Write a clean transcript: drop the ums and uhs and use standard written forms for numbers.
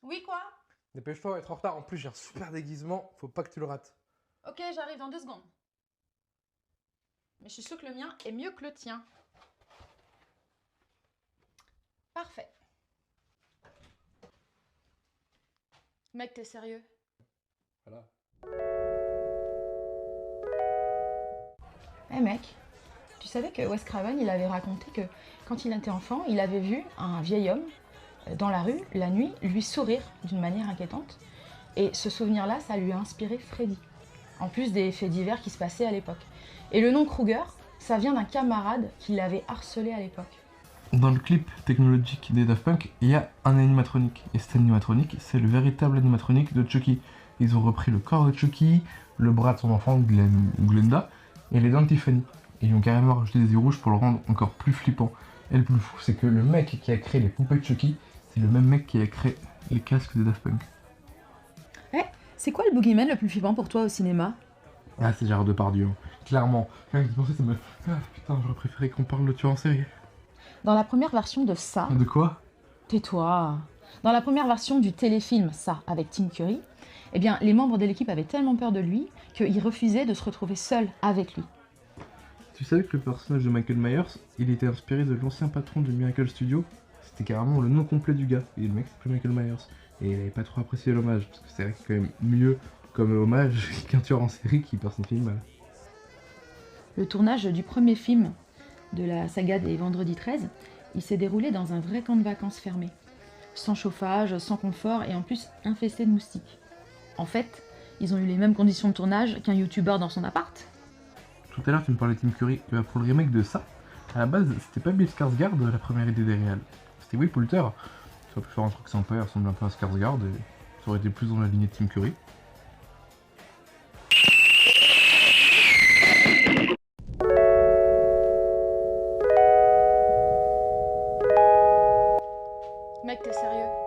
Oui, quoi? Dépêche-toi, on va être en retard. En plus, j'ai un super déguisement, faut pas que tu le rates. Ok, j'arrive dans 2 secondes. Mais je suis sûre que le mien est mieux que le tien. Parfait. Mec, t'es sérieux? Voilà. Eh mec, tu savais que Wes Craven, il avait raconté que quand il était enfant, il avait vu un vieil homme dans la rue, la nuit, lui sourire d'une manière inquiétante. Et ce souvenir-là, ça lui a inspiré Freddy. En plus des faits divers qui se passaient à l'époque. Et le nom Kruger, ça vient d'un camarade qui l'avait harcelé à l'époque. Dans le clip technologique des Daft Punk, il y a un animatronique. Et cet animatronique, c'est le véritable animatronique de Chucky. Ils ont repris le corps de Chucky, le bras de son enfant, Glenda, et les dents de Tiffany. Et ils ont carrément rajouté des yeux rouges pour le rendre encore plus flippant. Et le plus fou, c'est que le mec qui a créé les poupées de Chucky, c'est le même mec qui a créé les casques des Daft Punk. Eh, c'est quoi le boogeyman le plus flippant pour toi au cinéma? Ah, c'est Gérard Depardieu, hein. Clairement. Quand il pensait, ça me... Ah putain, j'aurais préféré qu'on parle de tueur en série. Dans la première version de ça, De quoi? tais-toi. Dans la première version du téléfilm Ça avec Tim Curry, eh bien, les membres de l'équipe avaient tellement peur de lui qu'ils refusaient de se retrouver seuls avec lui. Tu savais que le personnage de Michael Myers, il était inspiré de l'ancien patron de Miracle Studio? C'était carrément le nom complet du gars. Et le mec s'appelait Michael Myers. Et il avait pas trop apprécié l'hommage, parce que c'est vrai que c'est quand même mieux comme hommage qu'un tueur en série qui personnifie le mal. Le tournage du premier film de la saga des Vendredis 13, il s'est déroulé dans un vrai camp de vacances fermé. Sans chauffage, sans confort et en plus infesté de moustiques. En fait, ils ont eu les mêmes conditions de tournage qu'un youtubeur dans son appart. Tout à l'heure, tu me parlais de Tim Curry. Et bah pour le remake de ça, à la base, c'était pas Bill Skarsgård la première idée des réals. C'était Will Poulter. Ça aurait pu faire un truc sympa, il ressemble un peu à Skarsgård, et ça aurait été plus dans la lignée de Tim Curry. Mec, t'es sérieux?